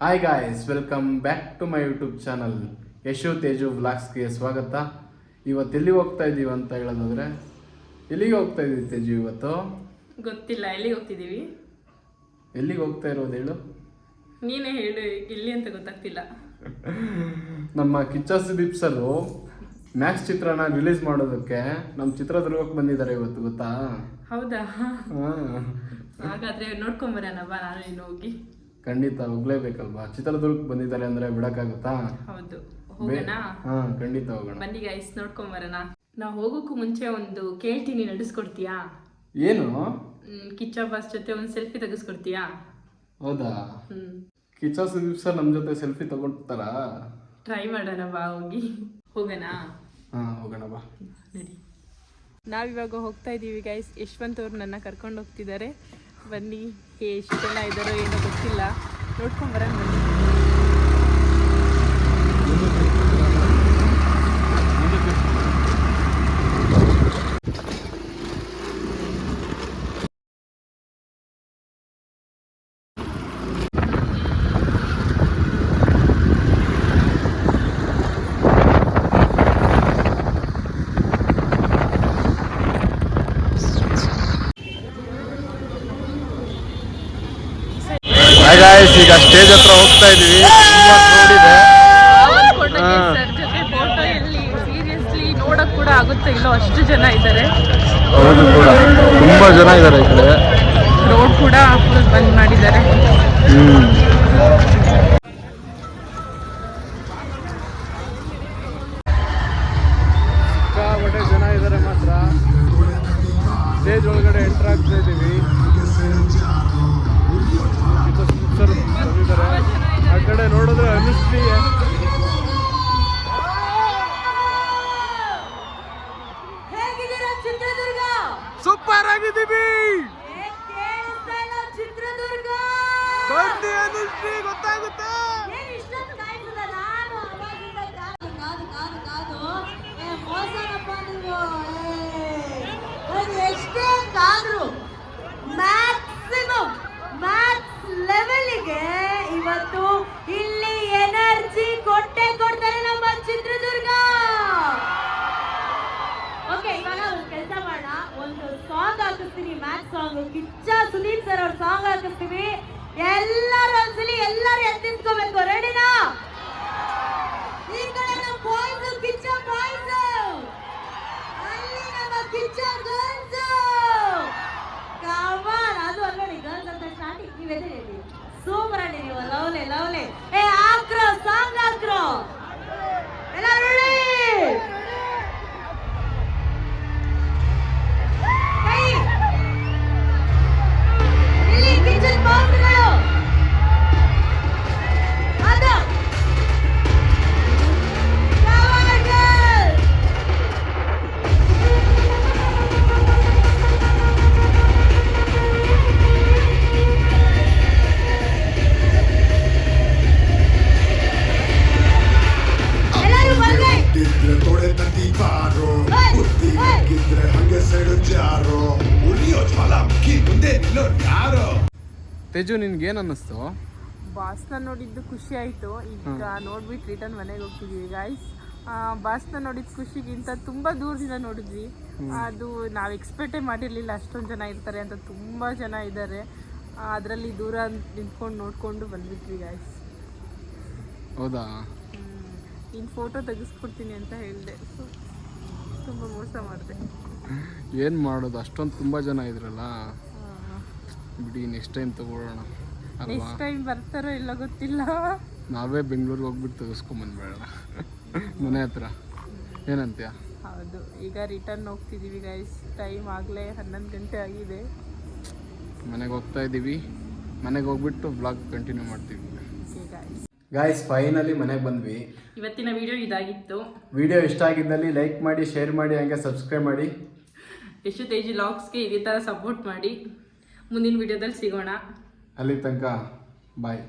Hi guys, welcome back to my YouTube channel Yashu Teju ವ್ಲಾಗ್ಸ್ಗೆ ಸ್ವಾಗತ. ಇವತ್ತು ಎಲ್ಲಿಗೆ ಹೋಗ್ತಾ ಇದ್ದೀವಿ ಅಂತ ಹೇಳೋದಾದ್ರೆ, ಎಲ್ಲಿಗೆ ಹೋಗ್ತಾ ಇದ್ದೀವಿ ತೇಜು ಇವತ್ತು? ಗೊತ್ತಿಲ್ಲ, ಎಲ್ಲಿಗೆ ಹೋಗ್ತಿದ್ದೀವಿ? ಎಲ್ಲಿಗೆ ಹೋಗ್ತಾ ಇರೋದು ಹೇಳು? ನೀನೇ ಹೇಳು, ಎಲ್ಲಿ ಅಂತ ಗೊತ್ತಾಗ್ತಿಲ್ಲ. ನಮ್ಮ ಕಿಚ್ಚ ಸುದೀಪ್ ಸರ್ ಮ್ಯಾಕ್ಸ್ ಚಿತ್ರನ ರಿಲೀಸ್ ಮಾಡೋದಕ್ಕೆ ನಮ್ಮ ಚಿತ್ರದುರ್ಗಕ್ಕೆ ಬಂದಿದ್ದಾರೆ ಇವತ್ತು, ಗೊತ್ತಾ? ಹೌದಾ? ಹಾಗಾದ್ರೆ ನೋಡ್ಕೊಂಬರೋಣ ಬಾ, ನಾನು ಇನ್ನು ಹೋಗಿ. ಖಂಡಿತ ಹೋಗ್ಲೇಬೇಕಲ್ವಾ, ಚಿತ್ರದುರ್ಗಕ್ಕೆ ಬಂದಿದ್ದಾರೆ ಅಂದ್ರೆ ಬಿಡಕ್ಕಾಗುತ್ತಾ? ಹೌದು, ಹೋಗೋಣ. ಖಂಡಿತ ಹೋಗೋಣ. ಬನ್ನಿ ಗೈಸ್, ನೋಡ್ಕೊಂಬರೋಣ. ನಾವು ಹೋಗೋಕ್ಕೂ ಮುಂಚೆ ಒಂದು ಕೇಳ್ತೀನಿ, ನಡೆಸ್ಕೊಡ್ತೀಯಾ? ಏನು? ಕಿಚ್ಚ ಬಾಸ್ ಜೊತೆ ಒಂದು ಸೆಲ್ಫಿ ತೆಗೆಸ್ಕೊಡ್ತೀಯಾ? ಹೌದಾ? ಕಿಚ್ಚ ಸುದೀಪ್ ಸರ್ ನಮ್ಮ ಜೊತೆ ಸೆಲ್ಫಿ ತಗೊಂಡ್ತಾರ? ಟ್ರೈ ಮಾಡೋಣ ಬಾ, ಹೋಗಿ ಹೋಗೋಣ. ಹೋಗೋಣ ಬಾ, ನಡಿ. ನಾವಿವಾಗ ಹೋಗ್ತಾ ಇದ್ದೀವಿ ಗೈಸ್. ಯಶವಂತ್ ಅವ್ರು ನನ್ನ ಕರ್ಕೊಂಡು ಹೋಗ್ತಿದ್ದಾರೆ. ಬನ್ನಿ, ಎಷ್ಟು ಜನ ಇದ್ದಾರೋ ಏನೋ ಗೊತ್ತಿಲ್ಲ, ನೋಡ್ಕೊಂಬರೋಣ ಬನ್ನಿ. ಈಗ ಸ್ಟೇಜ್ ಹತ್ರ ಹೋಗ್ತಾ ಇದೀವಿ. ಫೋಟೋ ಎಲ್ಲಿ ಸೀರಿಯಸ್ಲಿ ನೋಡಕ್ ಕೂಡ ಆಗುತ್ತೆ ಇಲ್ಲೋ, ಅಷ್ಟು ಜನ ಇದ್ದಾರೆ. ಹೌದು, ಕೂಡ ತುಂಬಾ ಜನ ಇದ್ದಾರೆ. ಈ ಕಡೆ ರೋಡ್ ಕೂಡ ಬಂದ್ ಮಾಡಿದ್ದಾರೆ. ಸಿಕ್ಕಾಪಟ್ಟೆ ಜನ ಇದ್ದಾರೆ ಮಾತ್ರ. ಸ್ಟೇಜ್ ಒಳಗಡೆ ಎಂಟರ್ ಆಗ್ತಾ ಇದೀವಿ. ಆ ಕಡೆ ನೋಡಿದ್ರೆ ಅನಿಸ್ಲಿ ಸೂಪರ್ ಆಗಿದ್ದೀವಿ. ಚಿತ್ರದುರ್ಗ ಅನಿಸ್ಲಿ ಗೊತ್ತಾಗುತ್ತೆ. ಎಷ್ಟೇ ಕಾದ್ರು ಮ್ಯಾಕ್ಸಿಮಮ್ ಮ್ಯಾಕ್ಸ್ ಲೆವೆಲ್ಗೆ ಇವತ್ತು ಇಲ್ಲಿ ಎನರ್ಜಿ ಕೊಡ್ತಾರೆ ನಮ್ಮ ಚಿತ್ರದುರ್ಗ. ಓಕೆ, ಇವಾಗ ಒಂದು ಕೆಲಸ ಮಾಡೋಣ, ಒಂದು ಸಾಂಗ್ ಹಾಕಿಸ್ತೀನಿ, ಮ್ಯಾಕ್ಸ್ ಸಾಂಗ್, ಕಿಚ್ಚ ಸುದೀಪ್ ಸರ್ ಅವ್ರ ಸಾಂಗ್ ಹಾಕಿಸ್ತೀವಿ. ಎಲ್ಲರೂ ಒಂದ್ಸಲಿ ಎಲ್ಲರೂ ಎತ್ತಿಸ್ಕೋಬೇಕು. ರೆಡಿನಾ? ಈ ಕಡೆ ನಮ್ಮ ಬಾಯ್ಸ್, ಕಿಚ್ಚ ಬಾಯ್ಸ್, ಅಲ್ಲಿ ನಮ್ಮ ಕಿಚ್ಚ ಗರ್ಲ್ಸ್. ಕಮಾನ್, ಅದು ಅಲ್ವಡಿ ಗರ್ಲ್ಸ್ ಅಂತ ಸ್ಟಾರ್ಟ್. ನೀವೆದೆ ಹೇಳಿ, ಸೂಪರ್ ಆಗಿ ನೀವು. ಲವ್ಲೆ ಲವ್ಲೆ. ಏ ಹಾಕ್ರೋ, ಸಾಂಗ್ ಹಾಕ್ರೋ, ಎಲ್ಲ ರೆಡಿ? ಕೈ ಇಲ್ಲಿ ಕಿಚನ್ ಬೌಂಡ್ಗಳು ಅದು ತೇಜು, ನಿನ್ಗೆ ಏನ್ ಅನ್ನಿಸ್ತು? ಬಾಸ್ನ ನೋಡಿದ್ದು ಖುಷಿ ಆಯಿತು. ಈಗ ನೋಡ್ಬಿಟ್ಟು ರಿಟರ್ನ್ ಮನೆಗೆ ಹೋಗ್ತಿದ್ದೀವಿ ಗಾಯ್ಸ್. ಬಾಸ್ನ ನೋಡಿದ ಖುಷಿಗಿಂತ ತುಂಬ ದೂರದಿಂದ ನೋಡಿದ್ವಿ. ಅದು ನಾವು ಎಕ್ಸ್ಪೆಕ್ಟೇ ಮಾಡಿರಲಿಲ್ಲ ಅಷ್ಟೊಂದು ಜನ ಇರ್ತಾರೆ ಅಂತ. ತುಂಬ ಜನ ಇದ್ದಾರೆ, ಅದರಲ್ಲಿ ದೂರ ನಿಂತ್ಕೊಂಡು ನೋಡಿಕೊಂಡು ಬಂದ್ಬಿಟ್ವಿ ಗಾಯ್ಸ್. ಹೌದಾ? ಇನ್ನು ಫೋಟೋ ತೆಗೆಸ್ಕೊಡ್ತೀನಿ ಅಂತ ಹೇಳಿದೆ, ತುಂಬ ಮೋಸ ಮಾಡಿದೆ. ಏನು ಮಾಡೋದು, ಅಷ್ಟೊಂದು ತುಂಬ ಜನ ಇದ್ರಲ್ಲ. ಬಿಡಿ, ನೆಕ್ಸ್ಟ್ ಟೈಮ್ ತಗೊಳ್ಳೋಣ. ನೆಕ್ಸ್ಟ್ ಟೈಮ್ ಬರ್ತಾರೋ ಇಲ್ಲ ಗೊತ್ತಿಲ್ಲ. ನಾವೇ ಬೆಂಗಳೂರಿಗೆ ಹೋಗ್ಬಿಟ್ಟು ತೆಗೆಸ್ಕೊಂಬಂದ್ಬೇಡ ಮನೆ ಹತ್ರ. ಏನಂತೀಯ? ಹೌದು, ಈಗ ರಿಟರ್ನ್ ಹೋಗ್ತಿದ್ದೀವಿ ಗೈಸ್. ಟೈಮ್ ಆಗಲೇ 11 ಗಂಟೆ ಆಗಿದೆ. ಮನೆಗೆ ಹೋಗ್ತಾ ಇದ್ದೀವಿ. ಮನೆಗೆ ಹೋಗ್ಬಿಟ್ಟು ಬ್ಲಾಗ್ ಕಂಟಿನ್ಯೂ ಮಾಡ್ತೀವಿ. ಗಾಯ್ಸ್, ಫೈನಲಿ ಮನೆಗೆ ಬಂದ್ವಿ. ಇವತ್ತಿನ ವಿಡಿಯೋ ಇದಾಗಿತ್ತು. ವಿಡಿಯೋ ಇಷ್ಟ ಆಗಿದ್ದಲ್ಲಿ ಲೈಕ್ ಮಾಡಿ, ಶೇರ್ ಮಾಡಿ, ಹಾಗೆ ಸಬ್ಸ್ಕ್ರೈಬ್ ಮಾಡಿ. ಯಶು ತೇಜು ವ್ಲಾಗ್ಸ್ಗೆ ಇದೇ ಥರ ಸಪೋರ್ಟ್ ಮಾಡಿ. ಮುಂದಿನ ವಿಡಿಯೋದಲ್ಲಿ ಸಿಗೋಣ. ಅಲ್ಲಿ ತನಕ ಬಾಯ್.